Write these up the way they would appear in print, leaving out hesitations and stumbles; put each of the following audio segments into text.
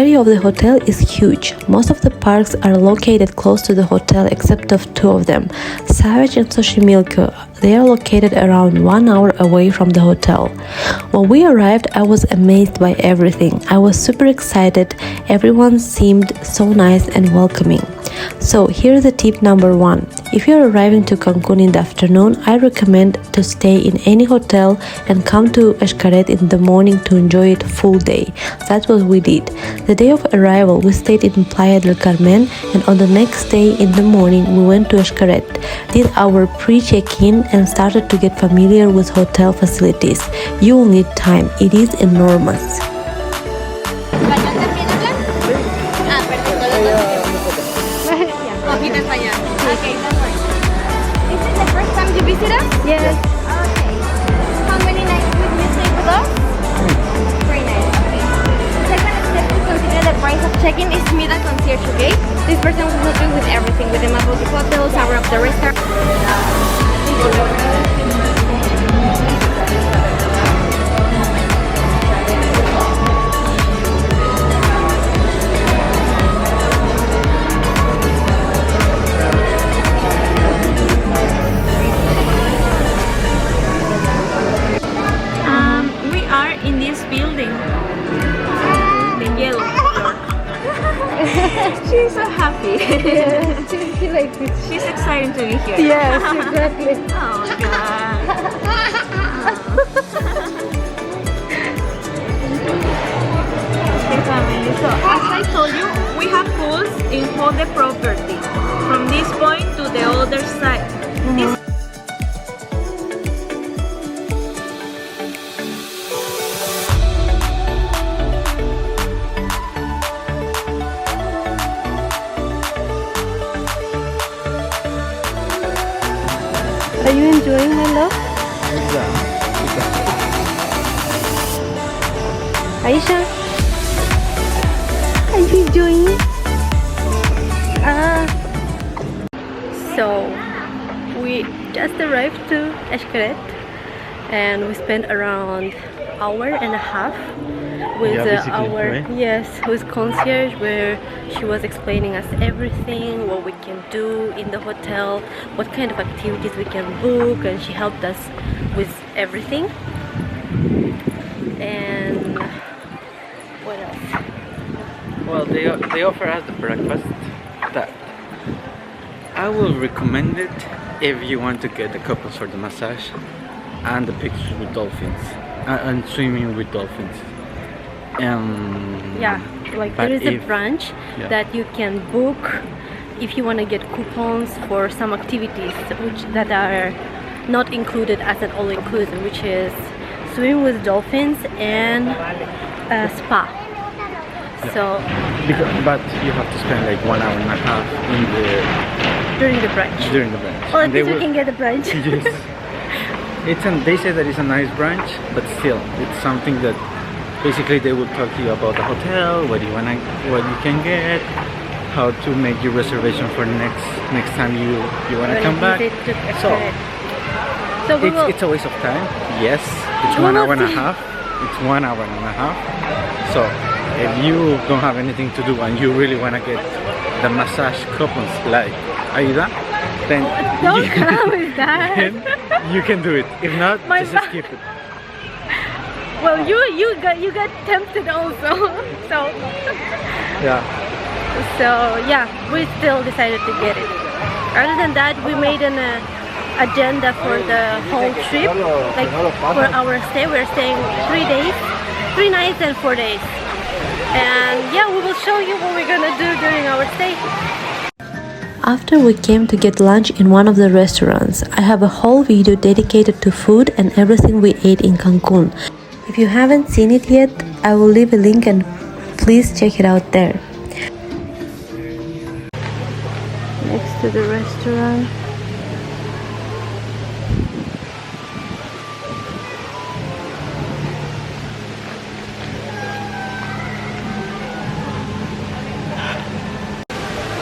area of the hotel is huge. Most of the parks are located close to the hotel except of two of them, Xavage and Xoximilco. They are located around 1 hour away from the hotel. When we arrived, I was amazed by everything. I was super excited. Everyone seemed so nice and welcoming. So here's the tip number 1. If you're arriving to Cancun in the afternoon, I recommend to stay in any hotel and come to Xcaret in the morning to enjoy it full day. That's what we did. The day of arrival, we stayed in Playa del Carmen, and on the next day in the morning, we went to Xcaret, did our pre-check-in and started to get familiar with hotel facilities. You will need time. It is enormous. Okay, don't worry. Is this the first time you visit us? Yes. Okay. How many nights will you stay with us? 3 nights. Okay. Second step to consider the price of check-in is meet a concierge, okay? This person will help you with everything, with the map of the hotels, hour of the restaurant. In this building, the yellow floor. She's so happy. Yes, she likes it. She's excited to be here. Yes, exactly. Oh God. Okay, family. So as I told you, we have pools in all the property, from this point to the other side. This Are you enjoying, my love? Aisha? Are you enjoying? So we just arrived to Xcaret and we spent around hour and a half with with concierge, where she was explaining us everything, what we can do in the hotel, what kind of activities we can book, and she helped us with everything. And what else? Well, they offer us the breakfast that I will recommend it if you want to get the couples for the massage and the pictures with dolphins and swimming with dolphins. Yeah, like there is a brunch that you can book if you want to get coupons for some activities that are not included as an all-inclusive, which is swimming with dolphins and spa. Yeah. So, but you have to spend like 1 hour and a half during the brunch. Well, at least we can get the brunch. Yes. They say that it's a nice brunch, but still, it's something that basically they will talk to you about the hotel, what you can get, how to make your reservation for next time you wanna come back. So it's a waste of time. Yes, it's 1 hour and a half. It's 1 hour and a half. So if you don't have anything to do and you really wanna get the massage coupons like Aida, then don't come with that. You can do it. If not, just skip it. Well, you got tempted also. So yeah, we still decided to get it. Other than that, we made an agenda for the whole trip. Like for our stay, we're staying 3 days, 3 nights and 4 days. And yeah, we will show you what we're gonna do during our stay. After we came to get lunch in one of the restaurants, I have a whole video dedicated to food and everything we ate in Cancun. If you haven't seen it yet, I will leave a link and please check it out there. Next to the restaurant.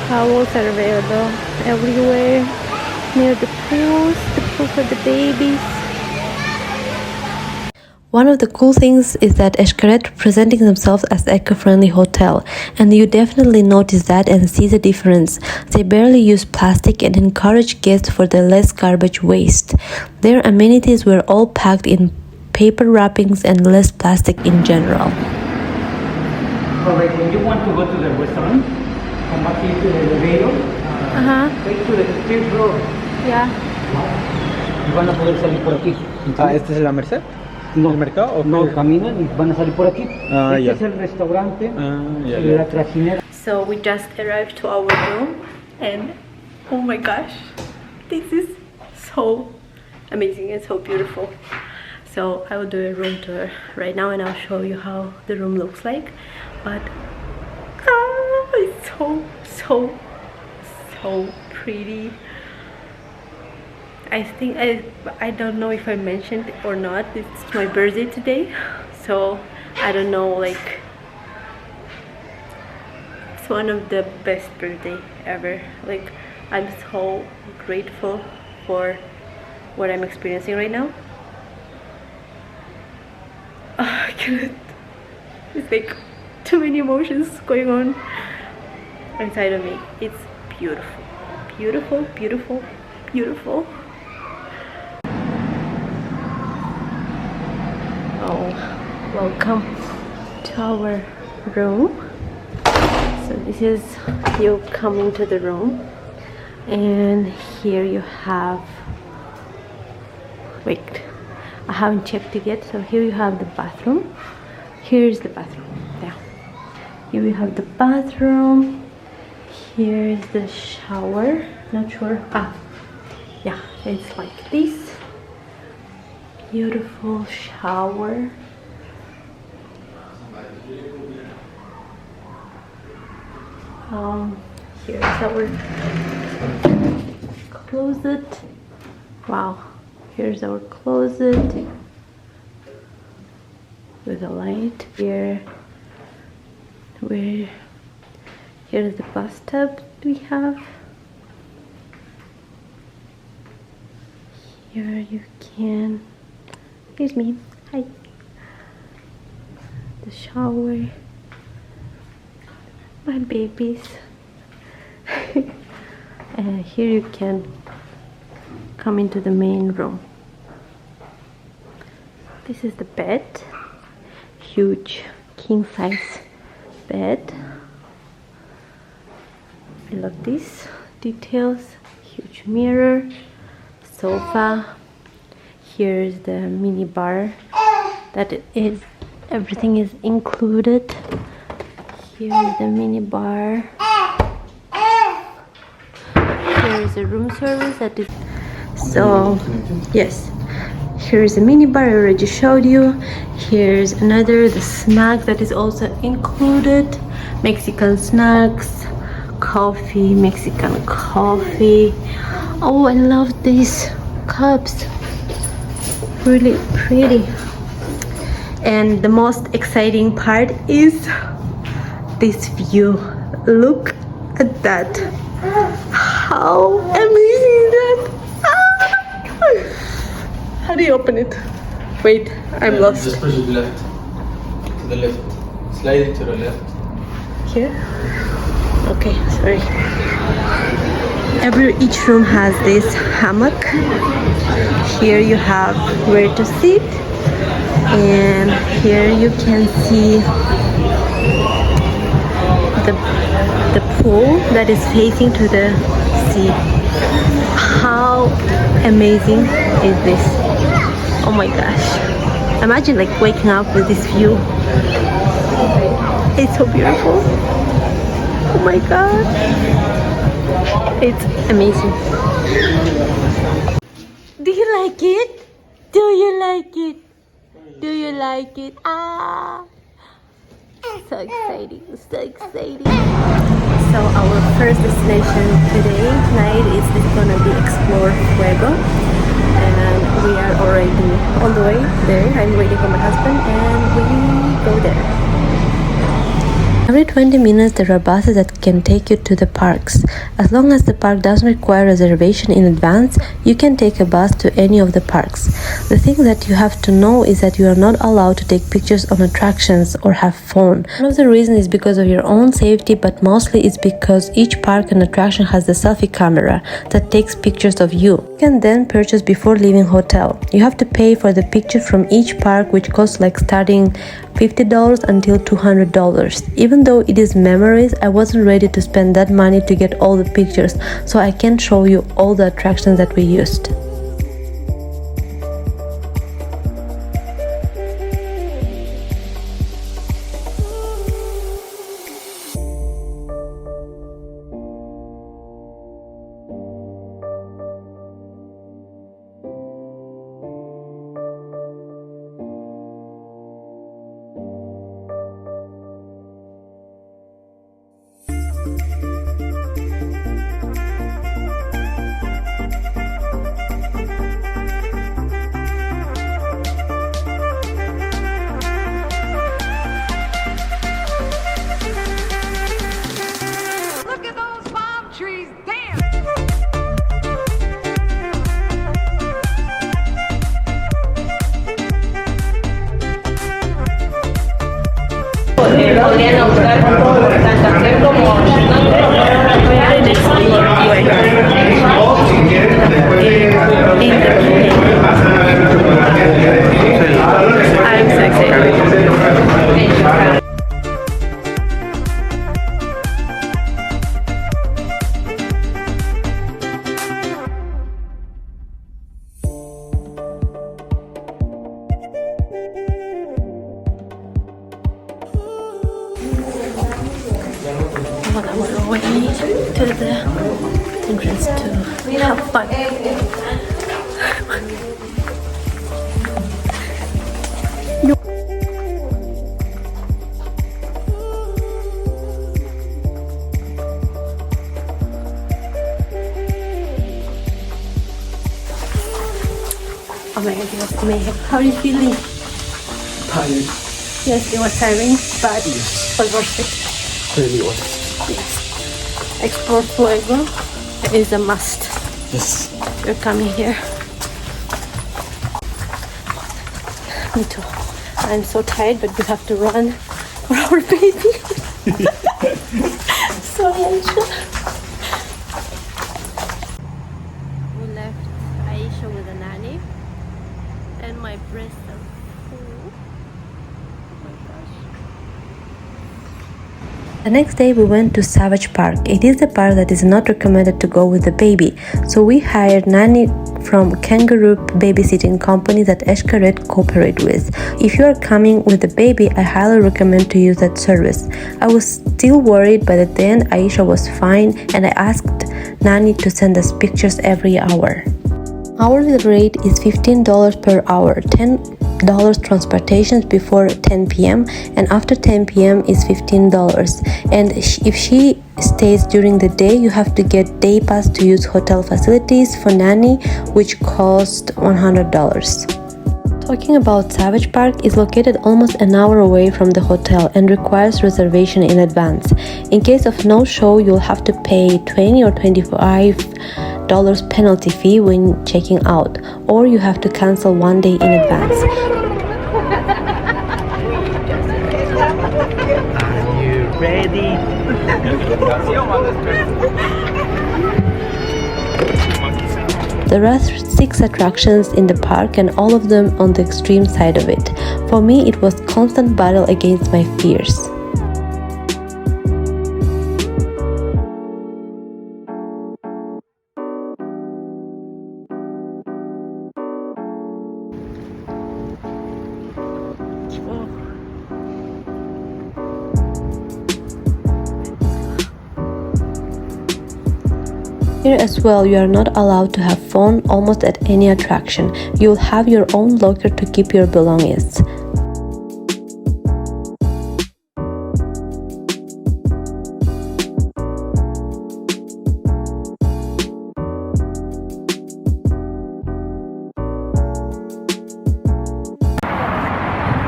Towels are available everywhere, near the pool for the babies. One of the cool things is that Xcaret presenting themselves as eco-friendly hotel, and you definitely notice that and see the difference. They barely use plastic and encourage guests for the less garbage waste. Their amenities were all packed in paper wrappings and less plastic in general. Alright, when you want to go to the restaurant, come back into the elevator, take to the third floor. Yeah. Y van a poder salir por aquí. ¿Esta es la Merced? No, ¿El mercado? ¿O no, qué? caminan y van a salir por aquí. Ah, Este ya. es el restaurante, Ya, la ya. trasinera. So we just arrived to our room and oh my gosh, this is so amazing and so beautiful. So I will do a room tour right now and I'll show you how the room looks like. But it's so pretty. I think I don't know if I mentioned it or not, it's my birthday today, so I don't know, like it's one of the best birthday ever. Like I'm so grateful for what I'm experiencing right now. I can't, it's like too many emotions going on inside of me. It's beautiful, beautiful, beautiful, beautiful. Oh, welcome to our room. So this is you come into the room and here you have, wait, I haven't checked it yet. So here you have the bathroom. Here's the bathroom. Yeah, here we have the bathroom. Here's the shower. Not sure. Yeah, it's like this. Beautiful shower. Here's our closet. Wow, here's our closet with a light here. Here's the bathtub we have. Here you can, excuse me, hi. The shower, my babies. And here you can come into the main room. This is the bed, huge king size bed. I love these details. Huge mirror, sofa. Here's the mini bar. That is, everything is included. Here's the mini bar. Here's the room service. That is, so yes. Here's a mini bar I already showed you. Here's another, the snack that is also included. Mexican snacks, coffee, Mexican coffee. Oh, I love these cups. Really pretty. And the most exciting part is this view. Look at that. How amazing is that? How do you open it? Wait, I'm lost. Just push it left. To the left. Slide it to the left. Here? Okay, sorry. Each room has this hammock. Here you have where to sit. And here you can see the pool that is facing to the sea. How amazing is this? Oh my gosh. Imagine like waking up with this view. It's so beautiful. Oh my god. It's amazing. Do you like it? Do you like it? Do you like it? Ah! So exciting, so exciting. So our first destination today night is gonna be Xplor Fuego. And we are already on the way there. I'm waiting for my husband and we go there. Every 20 minutes there are buses that can take you to the parks. As long as the park doesn't require reservation in advance, you can take a bus to any of the parks. The thing that you have to know is that you are not allowed to take pictures on attractions or have fun. One of the reasons is because of your own safety, but mostly it's because each park and attraction has the selfie camera that takes pictures of you. You can then purchase before leaving hotel. You have to pay for the picture from each park, which costs like starting $50 until $200. Even though it is memories, I wasn't ready to spend that money to get all the pictures, so I can show you all the attractions that we used. Podrían optar tanto hacer como I'm so excited. On our way to the entrance to have fun. Oh my god, it was amazing. How are you feeling? Tired. Yes, it was tiring, but it was worth it. Really was. Yes. Xplor Fuego is a must. Yes. We're coming here. Me too. I'm so tired, but we have to run for our baby. So anxious. We left Aisha with a nanny, and my breasts are full. Oh my gosh. The next day we went to Xavage Park. It is the park that is not recommended to go with the baby, so we hired nanny from kangaroo babysitting company that Xcaret cooperate with. If you are coming with the baby, I highly recommend to use that service. I was still worried, but at the end Aisha was fine, and I asked nanny to send us pictures every hour. Hourly rate is $15 per hour, $10 transportations before 10 p.m. and after 10 p.m. is $15. And if she stays during the day, you have to get day pass to use hotel facilities for nanny, which cost $100. Talking about Xavage Park, is located almost an hour away from the hotel and requires reservation in advance. In case of no show, you'll have to pay $20 or $25 penalty fee when checking out, or you have to cancel 1 day in advance. Are you ready? There are 6 attractions in the park, and all of them on the extreme side of it. For me, it was constant battle against my fears. Here as well, you are not allowed to have phone almost at any attraction. You'll have your own locker to keep your belongings.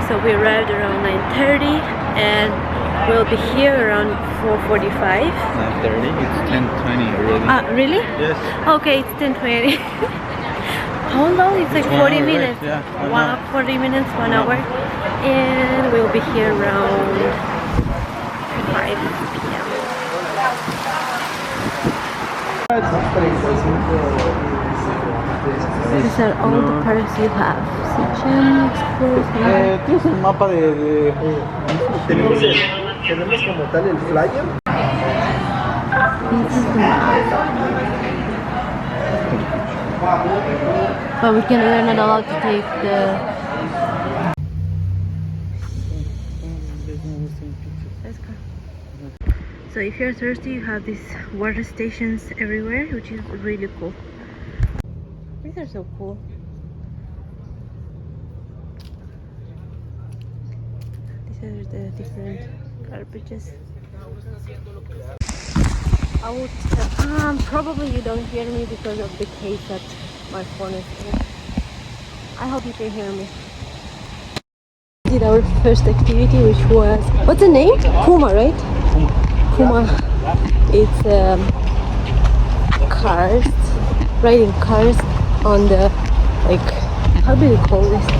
So we arrived around 9:30 and We'll be here around 4:45. 9:30. It's 10:20 already. Really? Yes. Okay, it's 10:20. How long? It's like 40 hour, minutes. right? Yeah, 40 minutes, 1 hour. And we'll be here around 5 p.m. These are all the parks you have. Xavage, Xplor. ¿Tienes el mapa de... Tenemos como tal el flyer. This is the map. But we're not allowed to take the... Let's go. So if you're thirsty, you have these water stations everywhere, which is really cool. These are so cool. These are the different garbages. I would probably you don't hear me because of the case that my phone is in. I hope you can hear me. We did our first activity, which was, what's the name? Puma, right? Puma. It's cars, riding cars on the, like, how do you call this? I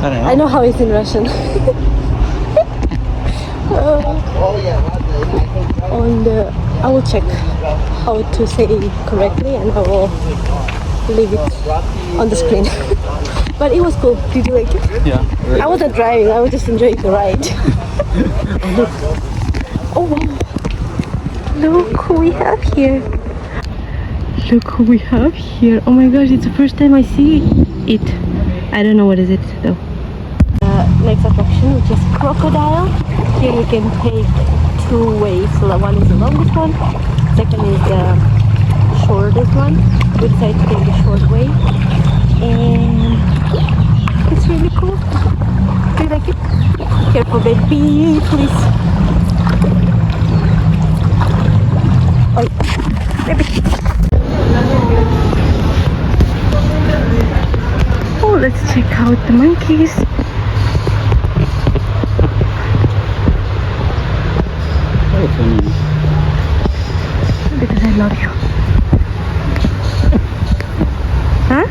don't know. I know how it's in Russian. On the, I will check how to say it correctly and I will leave it on the screen. But it was cool. Did you like it? Yeah. Right. I wasn't driving, I was just enjoying the ride. Oh wow. Look who we have here. Look who we have here. Oh my gosh, it's the first time I see it. I don't know what is it though. Next attraction, which is crocodile. Here you can take two ways. So one is the longest one, second is the shortest one. We decided to take the short way, and it's really cool. Do you like it? Careful, baby, please. Oh, baby. Oh, let's check out the monkeys. Because I love you. Huh?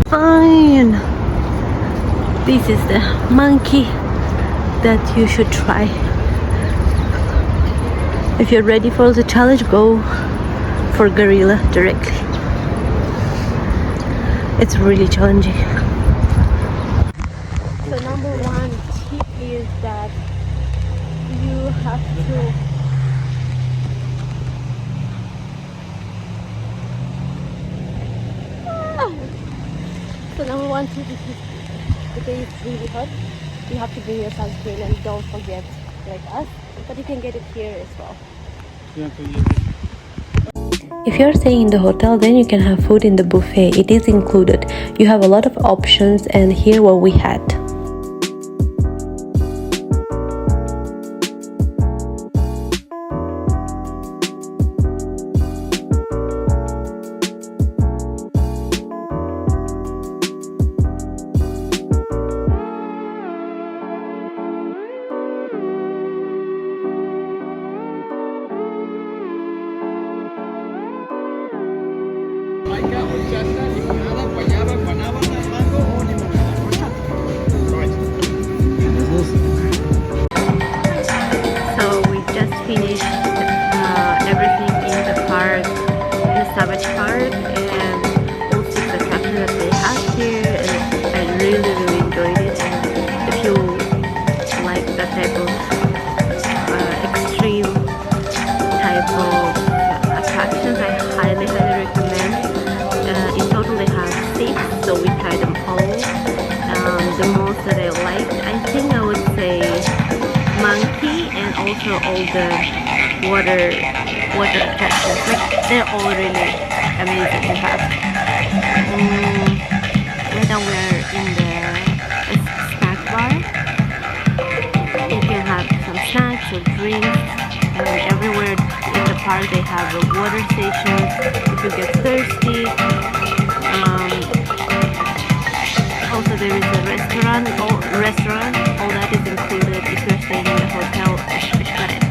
Fine. This is the monkey that you should try. If you're ready for the challenge, go for gorilla directly. It's really challenging. So number one tip is that you have to So number one tip is the day is really hot. You have to bring your sunscreen and don't forget like us. But you can get it here as well. If you're staying in the hotel, then you can have food in the buffet. It is included. You have a lot of options, and here what we had. So we just finished everything in the park, in the Xavage park, and all six attractions that they have here, and I really enjoyed it. If you like that type of extreme type of attractions, I highly recommend. In total they have 6, so we tried them all. The most that I liked, I think I would say monkey, and also all the water attractions. Like, they're all really amazing to have. Right now we're in the snack bar. You can have some snacks or drinks, and everywhere in the park they have a water station if you get thirsty. Also there is a restaurant. All that is included if you're staying in the hotel Xcaret.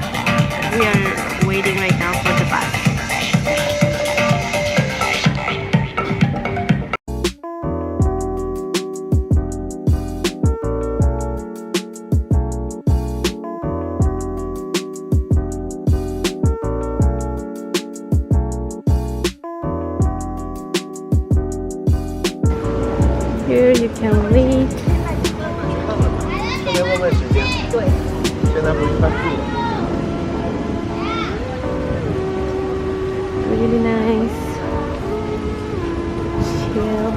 We are waiting right now for the bus. Here you can read. Really nice. Chill.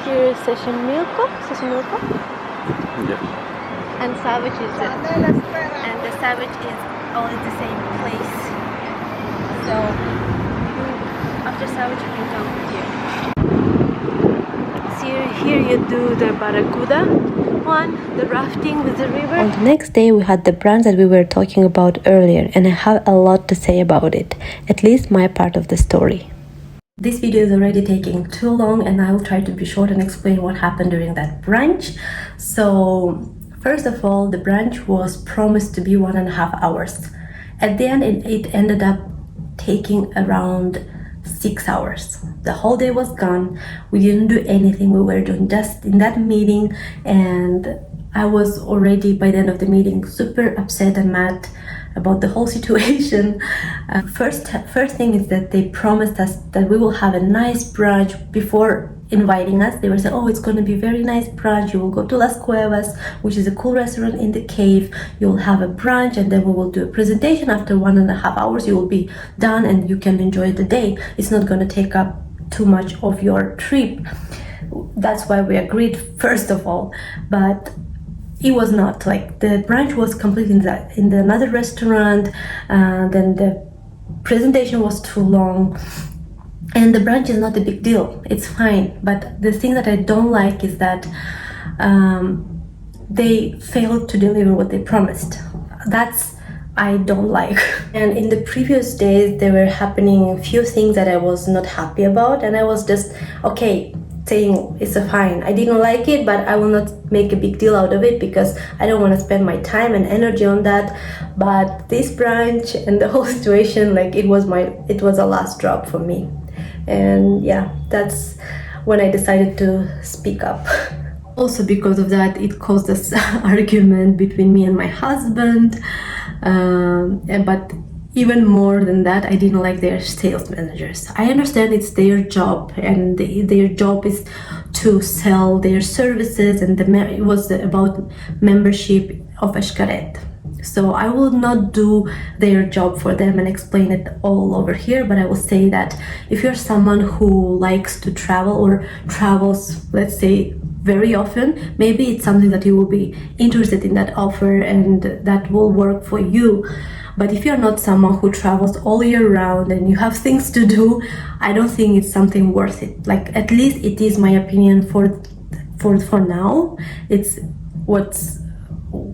Here's Xoximilco. Yeah. And Xavage is it. And the Xavage is all in the same place. So after Xavage we can come here. See, here you do the Barracuda one, the rafting with the river. On the next day we had the brunch that we were talking about earlier, and I have a lot to say about it, at least my part of the story. This video is already taking too long, and I will try to be short and explain what happened during that brunch. So first of all, the brunch was promised to be 1.5 hours. At the end, it ended up taking around 6 hours. The whole day was gone. We didn't do anything. We were doing just in that meeting, and I was already by the end of the meeting super upset and mad about the whole situation. First thing is that they promised us that we will have a nice brunch before inviting us. They were saying, oh, it's going to be very nice brunch. You will go to Las Cuevas, which is a cool restaurant in the cave. You'll have a brunch, and then we will do a presentation. After 1.5 hours, you will be done and you can enjoy the day. It's not going to take up too much of your trip. That's why we agreed, first of all. But it was not. Like, the brunch was completely in another restaurant, then the presentation was too long, and the brunch is not a big deal, it's fine. But the thing that I don't like is that they failed to deliver what they promised. That's I don't like. And in the previous days there were happening a few things that I was not happy about, and I was just okay saying it's a fine. I didn't like it, but I will not make a big deal out of it because I don't want to spend my time and energy on that. But this brunch and the whole situation, like, it was a last drop for me. And yeah, that's when I decided to speak up. Also because of that, it caused this argument between me and my husband. But even more than that, I didn't like their sales managers. I understand it's their job, and their job is to sell their services, and it was about membership of Xcaret. So I will not do their job for them and explain it all over here, but I will say that if you're someone who likes to travel or travels, let's say, very often, maybe it's something that you will be interested in, that offer, and that will work for you. But if you're not someone who travels all year round and you have things to do, I don't think it's something worth it. Like, at least it is my opinion for now. It's what's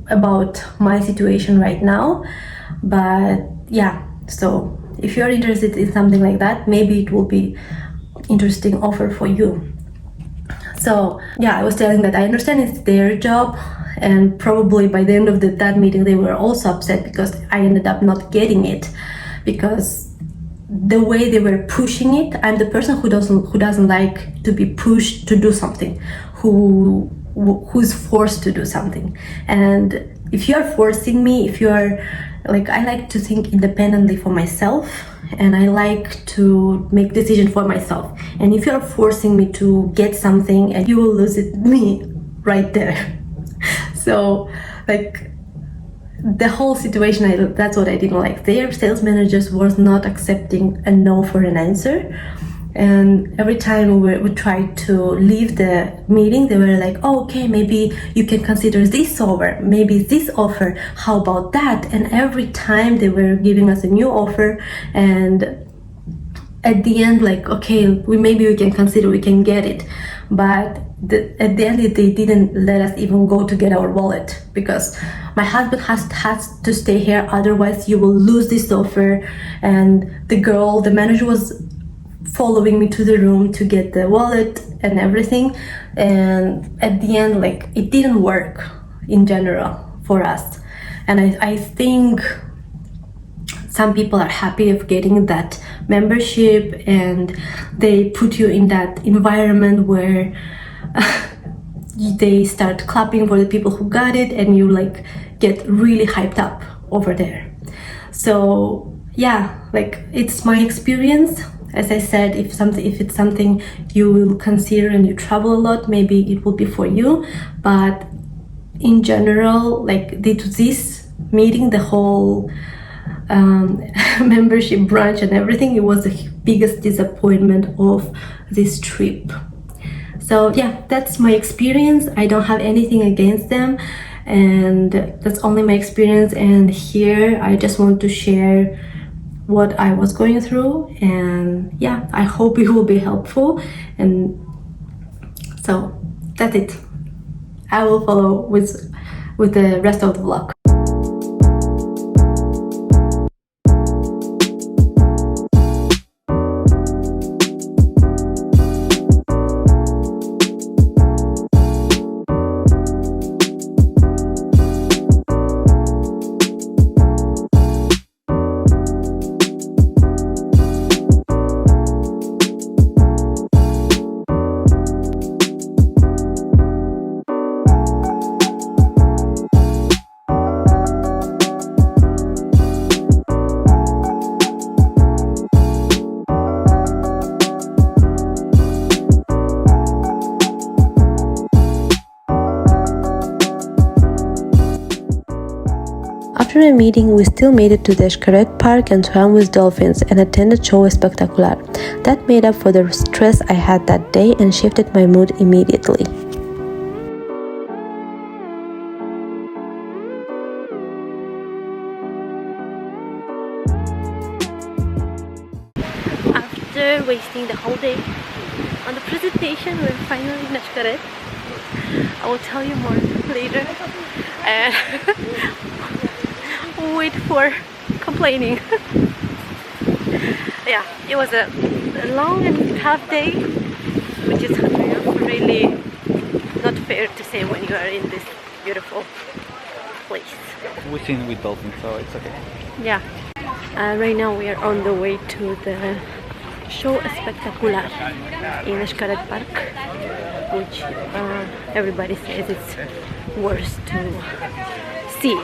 about my situation right now. But yeah, so if you're interested in something like that, maybe it will be interesting offer for you. So yeah, I was telling that I understand it's their job, and probably by the end of that meeting they were also upset because I ended up not getting it, because the way they were pushing it, I'm the person who doesn't like to be pushed to do something, who's forced to do something. And if you are forcing me, if you are like, I like to think independently for myself, and I like to make decisions for myself. And if you're forcing me to get something, and you will lose me right there. So, like, the whole situation, that's what I didn't like. Their sales managers was not accepting a no for an answer. And every time we tried to leave the meeting, they were like, oh, okay, maybe you can consider this over, maybe this offer, how about that? And every time they were giving us a new offer, and at the end, like, okay, maybe we can consider, we can get it. But at the end, they didn't let us even go to get our wallet, because my husband has to stay here, otherwise you will lose this offer. And the manager was following me to the room to get the wallet and everything. And at the end, like, it didn't work in general for us. And I think some people are happy of getting that membership, and they put you in that environment where they start clapping for the people who got it, and you like get really hyped up over there. So yeah, like, it's my experience. As I said, if it's something you will consider and you travel a lot, maybe it will be for you. But in general, like, this meeting, the whole membership brunch and everything, it was the biggest disappointment of this trip. So yeah, that's my experience. I don't have anything against them, and that's only my experience. And here I just want to share what I was going through, and yeah, I hope it will be helpful. And so that's it. I will follow with the rest of the vlog. After a meeting, we still made it to the Xcaret Park and swam with dolphins and attended show Espectacular. That made up for the stress I had that day and shifted my mood immediately. After wasting the whole day on the presentation, we're finally in Xcaret. I will tell you more later. And wait for complaining. Yeah, it was a long and tough day, which is really not fair to say when you are in this beautiful place. We've seen with dolphins, so it's okay. Yeah. Right now we are on the way to the show Espectacular in Xcaret Park, which everybody says it's worth to see.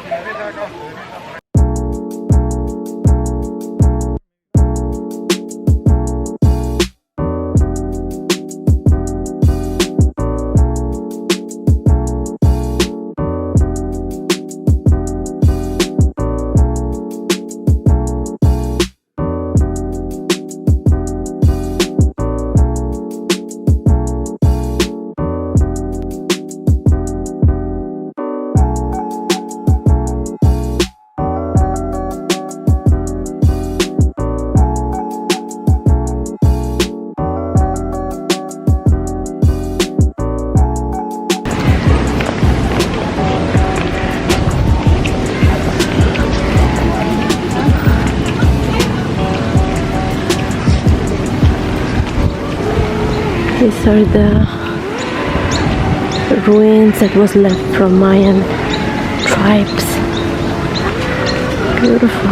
These are the ruins that was left from Mayan tribes. Beautiful.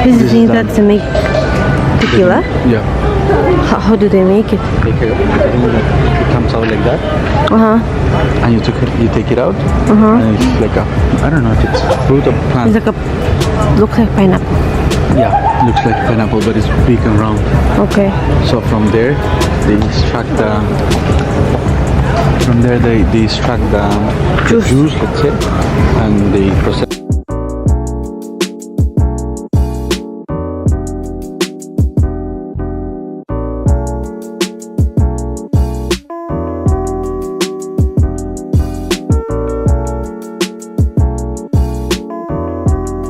This is thing that they make tequila? Yeah. How do they make it? It comes out like that. And you take it out. And it's like I don't know if it's fruit or plant. It's like looks like pineapple. Yeah, looks like pineapple, but it's big and round. Okay. So from there, they extract the. From there, they extract the juice, let's say, and they process.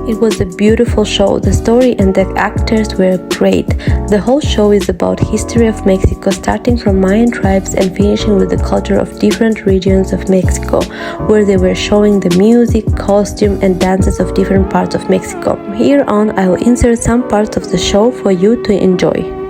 It was a beautiful show. The story and the actors were great. The whole show is about history of Mexico, starting from Mayan tribes and finishing with the culture of different regions of Mexico, where they were showing the music, costume, and dances of different parts of Mexico. Here on, I will insert some parts of the show for you to enjoy.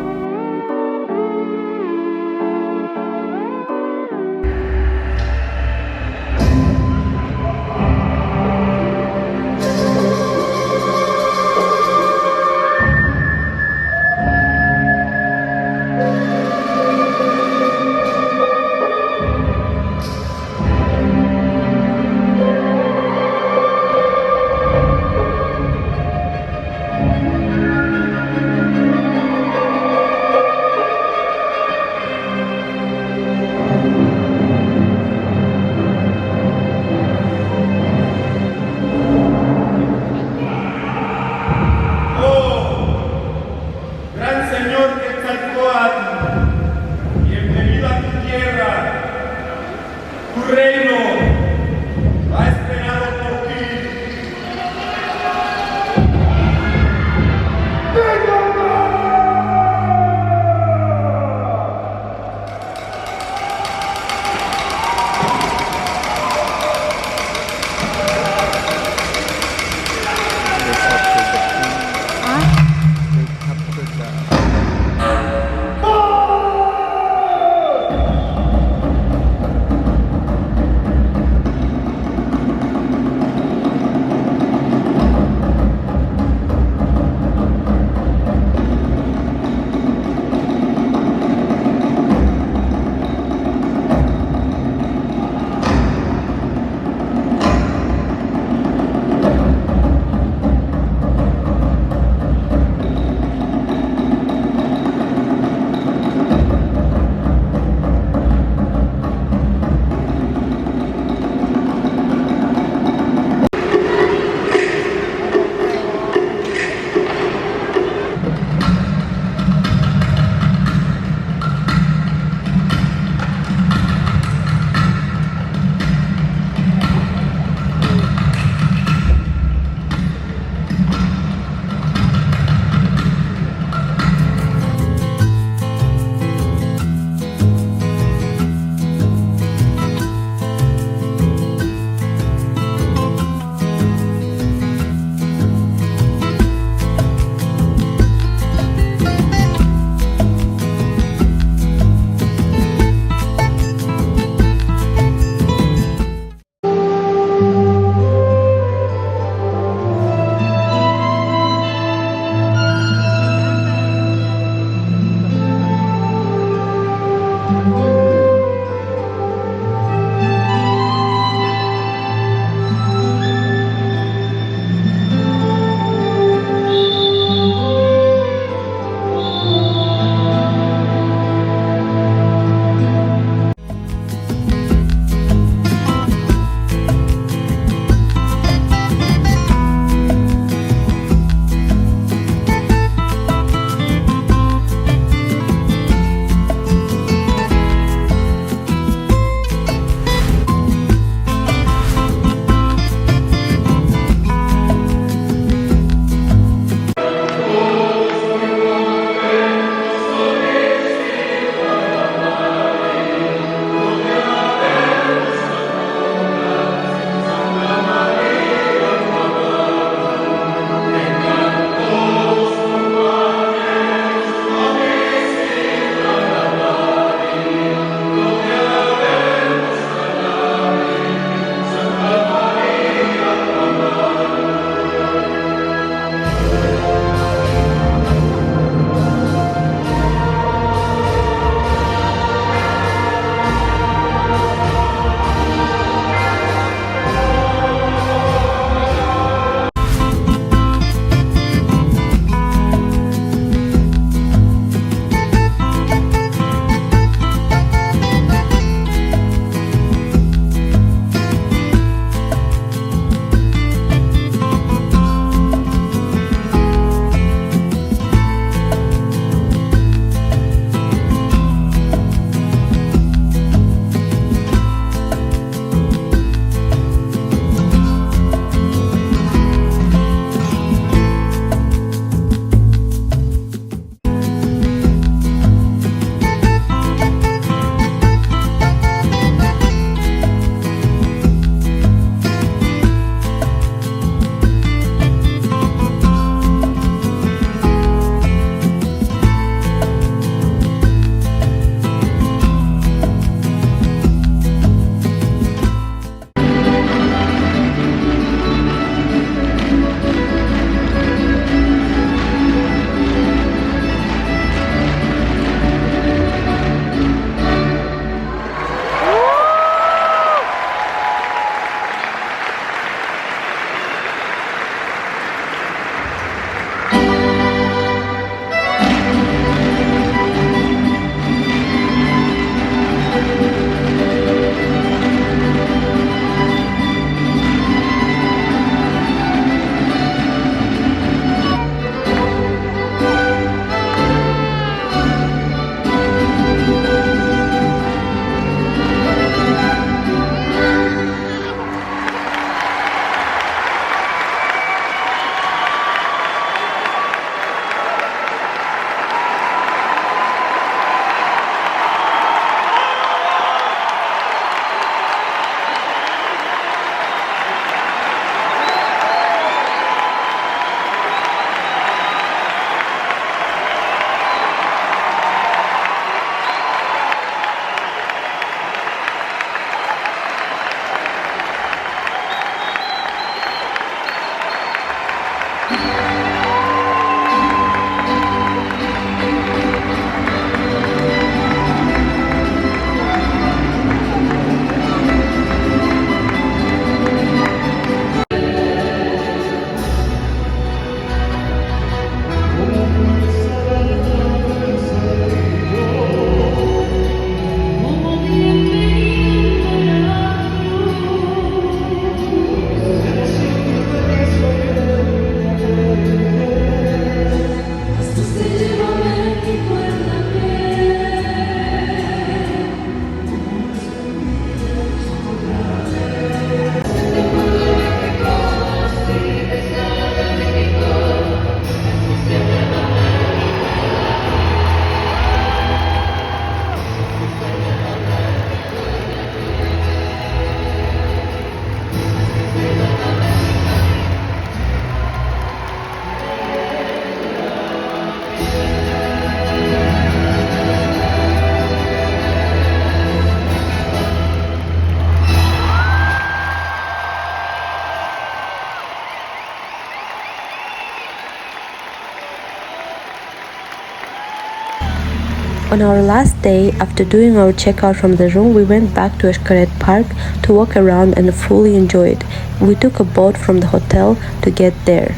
On our last day, after doing our checkout from the room, we went back to Xcaret Park to walk around and fully enjoy it. We took a boat from the hotel to get there.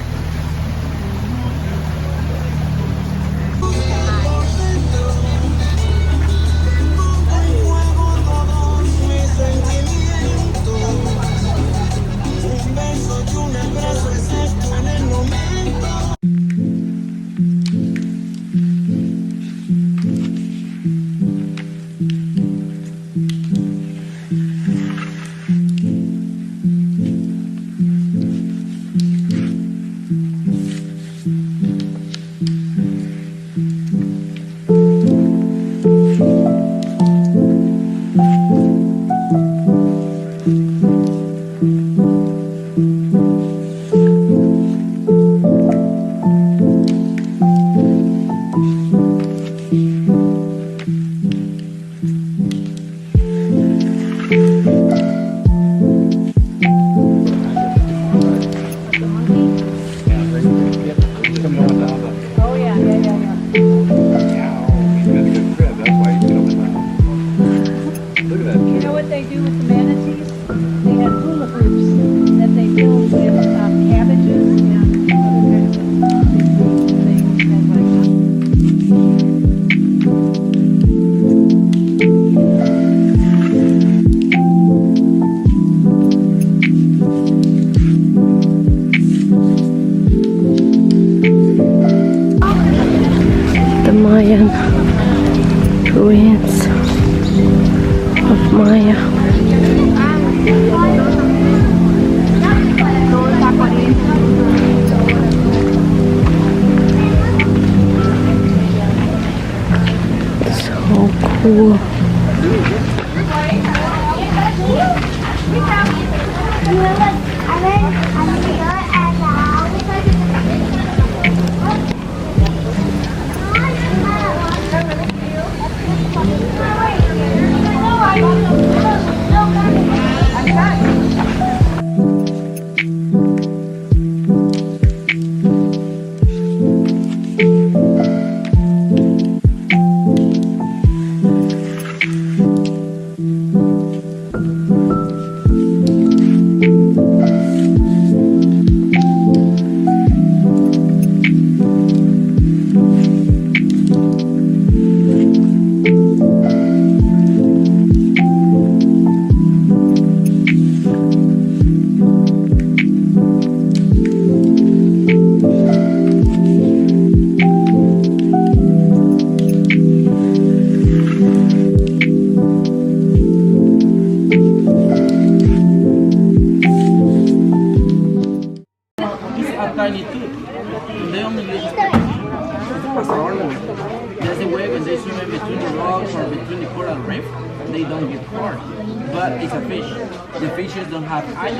Mayan ruins of Maya. So cool. Tiny too. They only use it. There's a way when they swim in between the rocks or between the coral reef, they don't get hurt. But it's a fish. The fishes don't have eyes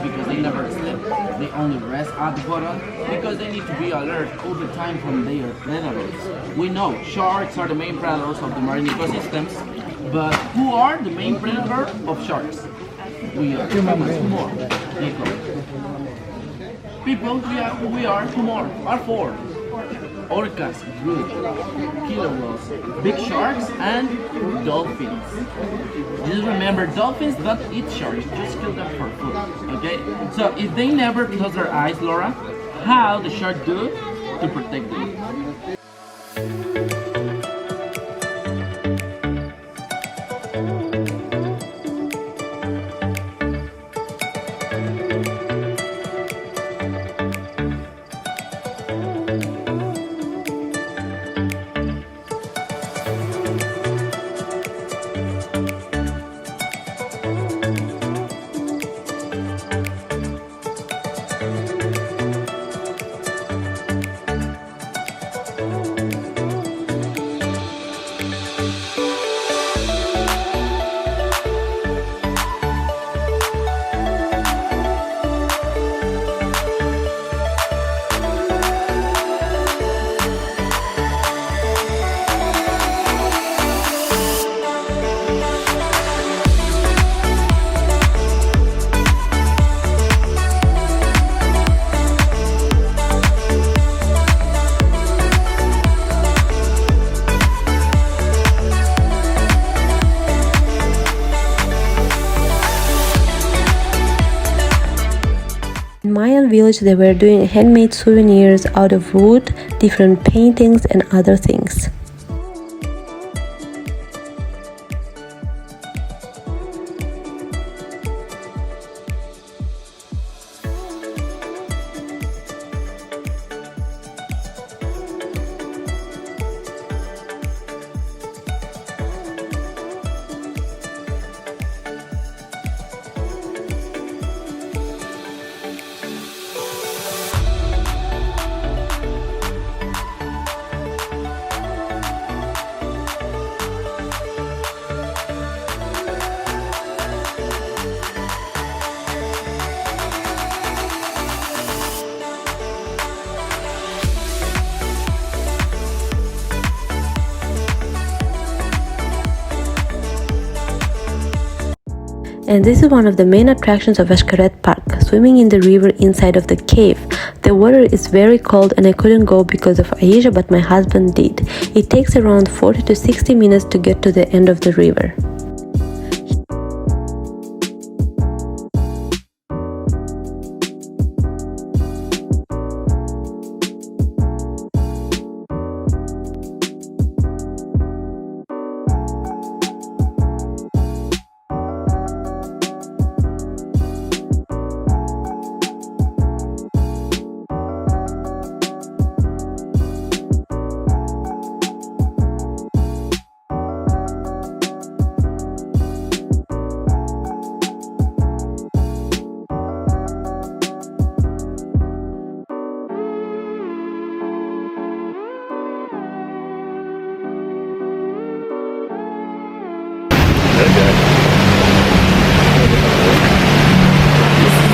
because they never sleep. They only rest at the bottom because they need to be alert all the time from their predators. We know sharks are the main predators of the marine ecosystems, but who are the main predators of sharks? We are humans. Who more? People, we are who more? Are four. Orcas, good. Killer whales, big sharks, and dolphins. Just remember, dolphins don't eat sharks, just kill them for food, okay? So if they never close their eyes, Laura, how the shark do to protect them? Mayan village, they were doing handmade souvenirs out of wood, different paintings and other things. And this is one of the main attractions of Xcaret Park, swimming in the river inside of the cave. The water is very cold and I couldn't go because of Aisha, but my husband did. It takes around 40 to 60 minutes to get to the end of the river.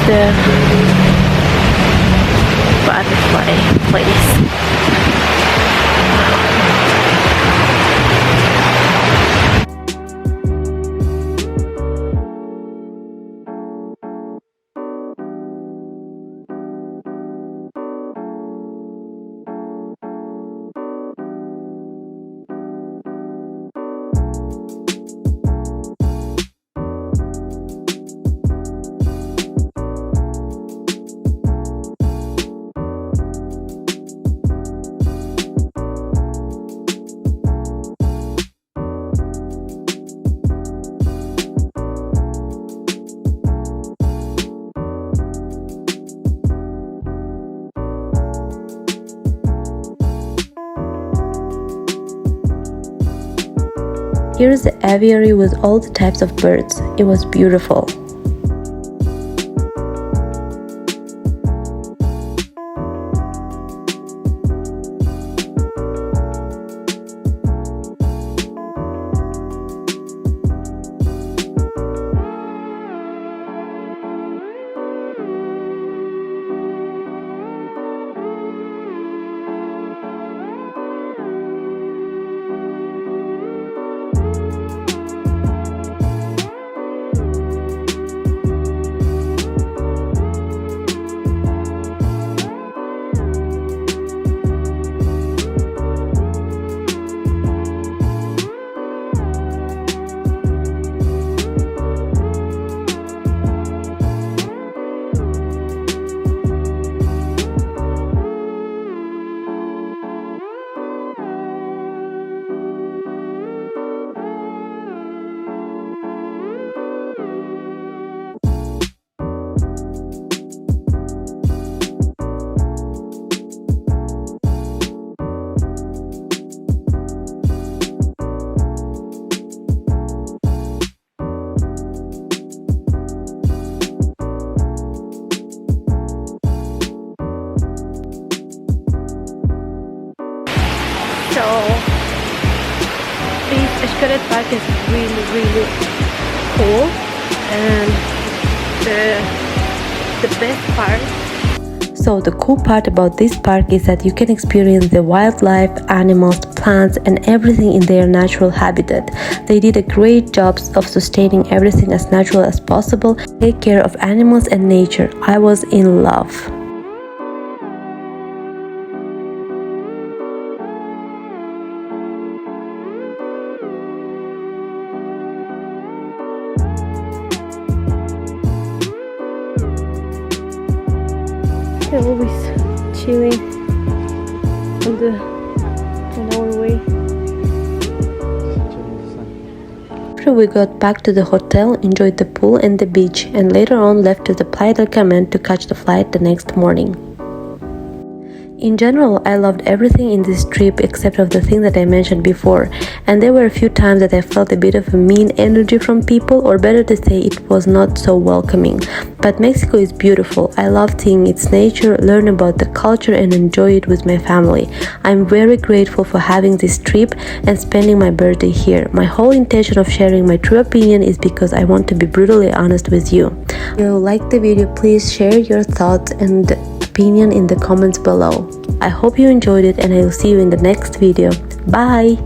The butterfly place. Here's the aviary with all the types of birds. It was beautiful. So this Xcaret Park is really cool, and the best part. So the cool part about this park is that you can experience the wildlife, animals, plants and everything in their natural habitat. They did a great job of sustaining everything as natural as possible, take care of animals and nature. I was in love. chilling on our way. After we got back to the hotel, enjoyed the pool and the beach, and later on left to the Playa del Carmen to catch the flight the next morning. In general, I loved everything in this trip except of the thing that I mentioned before, and there were a few times that I felt a bit of a mean energy from people, or better to say, it was not so welcoming. But Mexico is beautiful. I love seeing its nature, learn about the culture, and enjoy it with my family. I'm very grateful for having this trip and spending my birthday here. My whole intention of sharing my true opinion is because I want to be brutally honest with you. If you like the video, please share your thoughts and opinion in the comments below. I hope you enjoyed it, and I will see you in the next video. Bye!